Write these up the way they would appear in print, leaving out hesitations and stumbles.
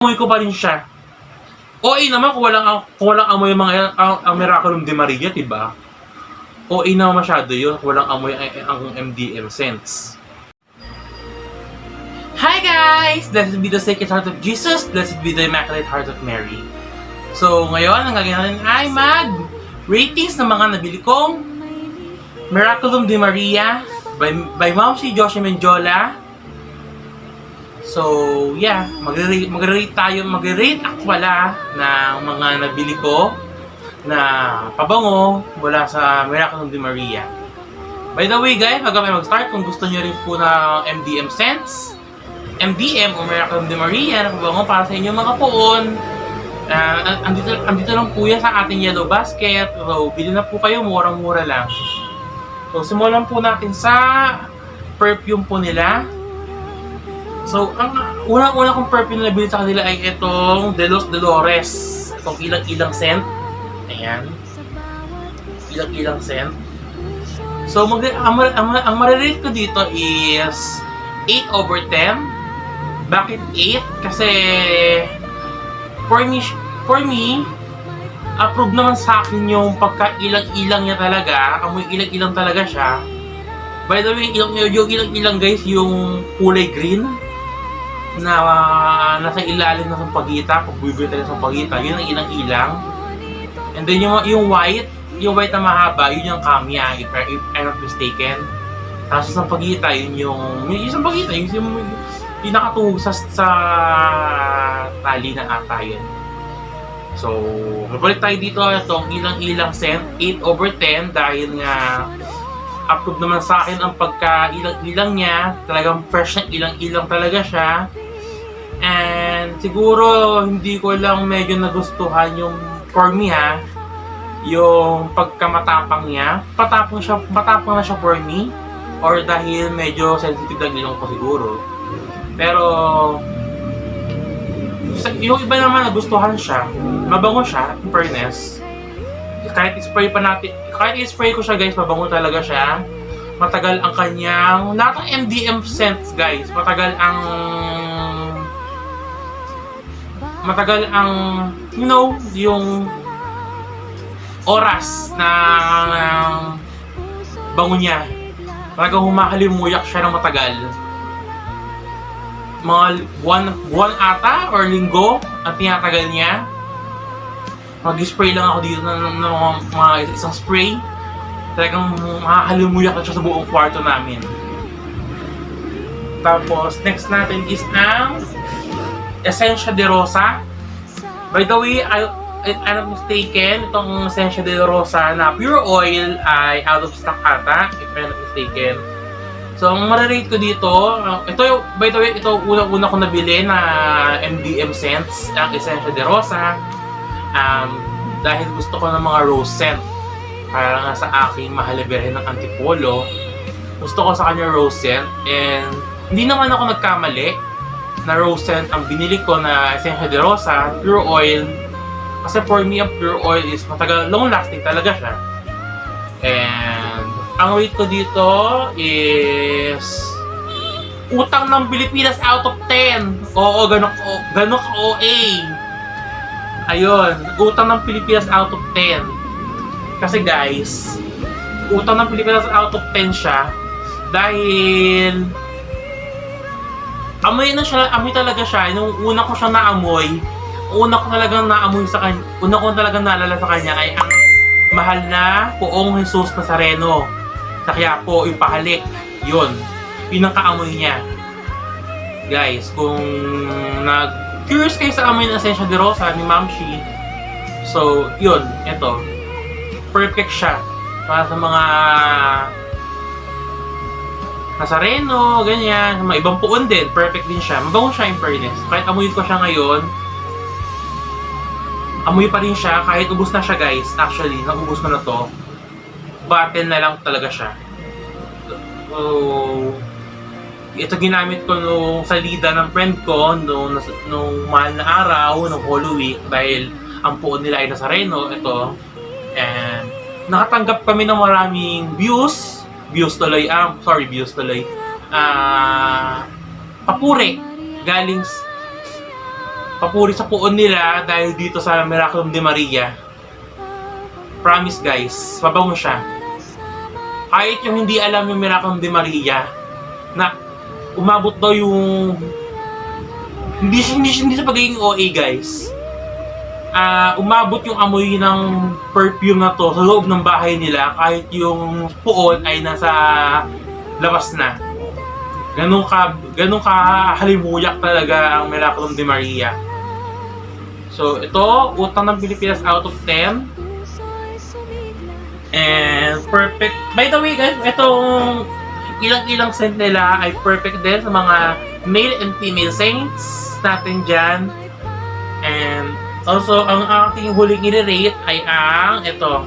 amoy ko pa rin siya. OA naman kung walang amoy ang Miraculum de Maria, diba? OA naman masyado yun kung walang amoy ang MDM scents. Hi guys! Blessed be the Sacred Heart of Jesus. Blessed be the Immaculate Heart of Mary. So ngayon, ang gagawin natin ay ratings ng mga nabili kong Miraculum de Maria by Ma'am si Josie Menjola. So, yeah, mag-rate ako pala ng mga nabili ko na pabango mula sa Miraculum de Maria. By the way guys, bago kayo mag-start, kung gusto nyo rin po na MDM scents, MDM o Miraculum de Maria na pabango para sa inyong mga poon, andito lang po yan sa ating yellow basket. So, bili na po kayo, murang-mura lang. So, simulan po natin sa perfume po nila. So, ang unang-una kong perfume na nabili sa kanila ay itong De Los Dolores. Itong ilang-ilang scent. Ayan. Ilang-ilang scent. So, ang marirate ko dito is 8/10. Bakit 8? Kasi for me, approve naman sa akin yung pagka-ilang-ilang niya talaga. Amoy ilang-ilang talaga siya. By the way, yung ilang-ilang guys, yung kulay green na nasa ilalim ng sampagita, pag bibili tayo ng sampagita, yun ang ilang-ilang. And then yung white na mahaba, yun yung kamya, if I'm not mistaken. Tapos sa sampagita, yun yung sampagita, yung nakatuhog sa tali na ata yun. So, mabalik tayo dito, itong ilang-ilang scent, 8/10, dahil nga approve naman sa akin ang pagka-ilang-ilang niya. Talagang fresh na ilang-ilang talaga siya. And siguro hindi ko lang medyo nagustuhan yung, for me yung pagkamatapang niya. Matapang na siya for me. Or dahil medyo sensitive lang ilong ko siguro. Pero yung iba naman nagustuhan siya. Mabango siya, in fairness. Kahit i-spray ko siya guys, mabango talaga siya. Matagal ang kanyang, lahat ng MDM scents guys, matagal ang yung oras na bango niya. Talagang humakalimuyak siya ng matagal. Mga buwan ata or linggo at tinatagal niya. Mag-spray lang ako dito ng mga isang spray. Talagang makakalimuyak na siya sa buong kwarto namin. Tapos, next natin is ang Essentia de Rosa. By the way, I'm not mistaken, itong Essentia de Rosa na pure oil ay out of stock ata, if I'm not mistaken. So, ang marirate ko dito, by the way, ito unang-una ko nabili na MDM scents, ang Essentia de Rosa. Dahil gusto ko ng mga rose scent. Para nga sa aking mahal na birhen ng Antipolo, gusto ko sa kanya rose scent. And hindi naman ako nagkamali na rose scent ang binili ko na Essentia de Rosa, pure oil. Kasi for me, ang pure oil is matagal, long lasting talaga siya. And ang rate ko dito is utang ng Pilipinas out of 10. Oo, ganun ka OA. Ayun, utang ng Pilipinas out of 10. Kasi guys, utang ng Pilipinas out of 10 siya dahil amoy talaga siya. Nung una ko siyang naamoy, una ko talagang naalala sa kanya ay ang mahal na Poong Jesus Nazareno sa Quiapo, yung pahalik. Yun ang kaamoy niya. Guys, kung curious kayo sa amoy ng Essentia de Rosa ni Ma'am Shi, so yun, ito perfect siya para sa mga Nazareno, ganyan, sa mga ibang puon din, perfect din siya. Mabango siya in fairness. Kahit amuyin ko siya ngayon, amoy pa rin siya, kahit ubos na siya guys. Actually, naubos ko na to, button na lang talaga siya. So, ito ginamit ko nung salida ng friend ko nung mahal na araw, nung Holy Week, dahil ang puon nila ay Nazareno, ito. And nakatanggap kami ng maraming views tuloy, papuri galing papuri sa puon nila dahil dito sa Miraculum de Maria. Promise guys, mabango siya. Kahit yung hindi alam yung Miraculum de Maria, na umabot daw yung hindi sa pagiging OA guys. Umabot yung amoy ng perfume na to sa loob ng bahay nila kahit yung puon ay nasa labas na. Ganun ka halimuyak talaga ang Miraculum de Maria. So ito, utang ng Pilipinas out of 10. And perfect. By the way guys, itong ilang scent nila ay perfect din sa mga male and female saints natin dyan. And also, ang aking huling i-rate ay ang ito.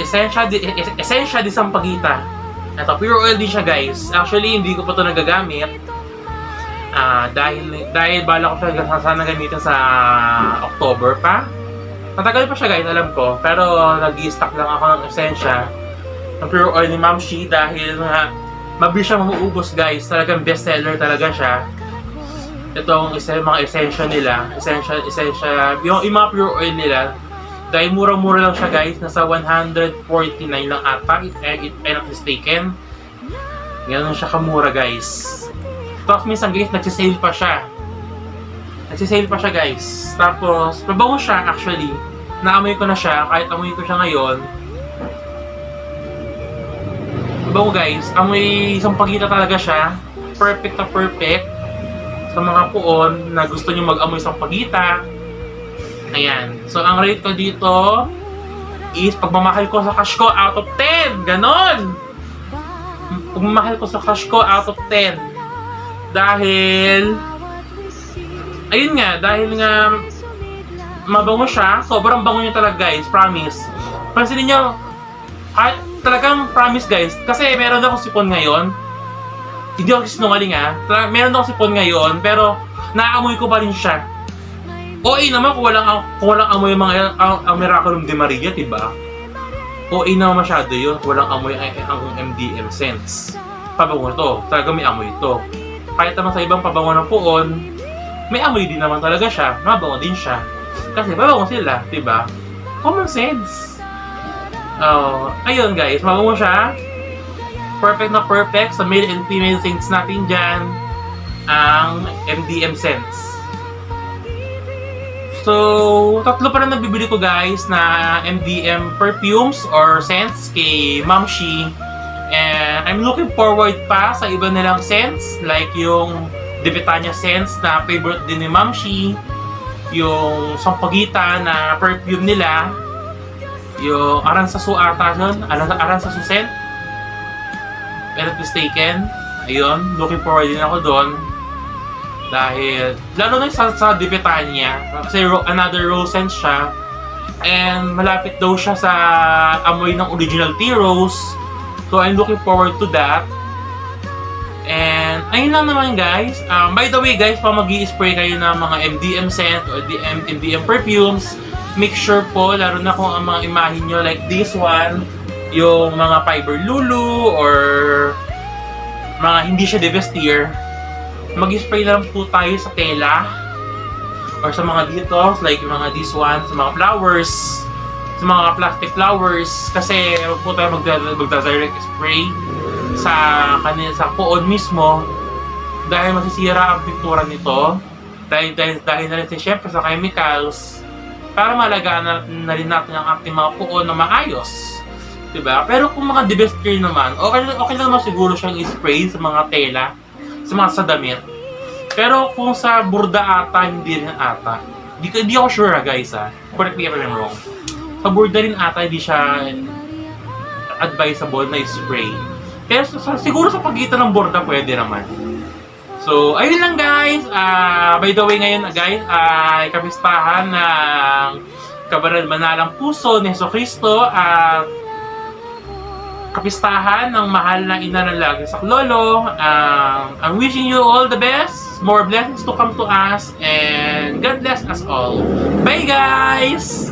Essentia di Sampaguita. Ito, pure oil din siya guys. Actually, hindi ko pa ito nagagamit. Dahil bala ko siya sana gamitin sa October pa. Matagal pa siya guys, alam ko. Pero nag-i-stock lang ako ng Essentia ng pure oil ni Ma'am Shi dahil mabilis siya mamuubos guys. Talagang bestseller talaga siya. Itong mga essential nila. Essential, yung mga pure oil nila. Dahil mura-mura lang siya guys. Nasa 149 lang ata. If I'm not mistaken. Ganun siya kamura guys. Tapos minsan guys, nagsisale pa siya. Guys. Tapos, mabango siya actually. Naamoy ko na siya. Kahit amoy ko siya ngayon. Mabango guys. Amoy Sampaguita talaga siya. Perfect na perfect. Sa mga puon na gusto nyo mag-amoy Sampaguita. Ayan. So, ang rate ko dito is pagmamahal ko sa cash ko out of 10. Ganon! Pagmamahal ko sa cash ko out of 10. Dahil ayun nga, mabango siya. Sobrang bango niya talaga guys, promise. Pansinin nyo, talagang promise guys. Kasi meron akong sipon ngayon. Hindi ako sinungaling meron akong sipon ngayon, pero naaamoy ko pa rin siya. OA naman kung walang amoy ang Miraculum de Maria, diba? OA naman masyado yun, kung walang amoy ang MDM scents. Pabango to, talaga may amoy ito. Kahit naman sa ibang pabango ng puon, may amoy din naman talaga siya, mabango din siya. Kasi mabango sila, diba? Common sense. Ayun guys, mabango siya. Perfect na perfect sa male and female scents natin dyan. Ang MDM scents. So, tatlo pa na nabibili ko guys na MDM perfumes or scents kay Ma'am Shi. And I'm looking forward pa sa iba nilang scents. Like yung Debetania scents na favorite din ni Ma'am Shi. Yung Sampaguita na perfume nila. Yung Aranzazu ata yun. Aranzazu scent. If not mistaken. Ayun, looking forward din ako doon. Dahil, lalo na sa Debetania. Kasi another rose scent siya. And malapit daw siya sa amoy ng original tea rose. So I'm looking forward to that. And ayun lang naman guys. By the way guys, pag mag-i-spray kayo ng mga MDM scent or MDM perfumes, make sure po, lalo na kung ang mga imahin nyo like this one, yung mga Fiber Lulu or mga hindi siya Devestier, mag-i-spray lang po tayo sa tela or sa mga dito, like yung mga this one, sa mga flowers, sa mga plastic flowers, kasi po tayo magda-direct spray sa puon mismo dahil masisira ang pintura nito dahil na rin siyempre sa chemicals para malagaan na rin natin ang ating mga puon na maayos, diba? Pero kung mga Devestier naman, okay lang naman siguro siyang i-spray sa mga tela, sa damit. Pero kung sa burda ata, hindi rin ata. Hindi ako sure guys correct me if I'm wrong. Sa burda rin ata, hindi siya advisable na i-spray. Pero siguro sa pagitan ng borda pwede naman. So, ayun lang guys. By the way ngayon guys, ay kapistahan ng kabanal-banalang puso ni Jesucristo at kapistahan ng mahal na ina ng lagi sa lolo. I'm wishing you all the best. More blessings to come to us. And God bless us all. Bye guys!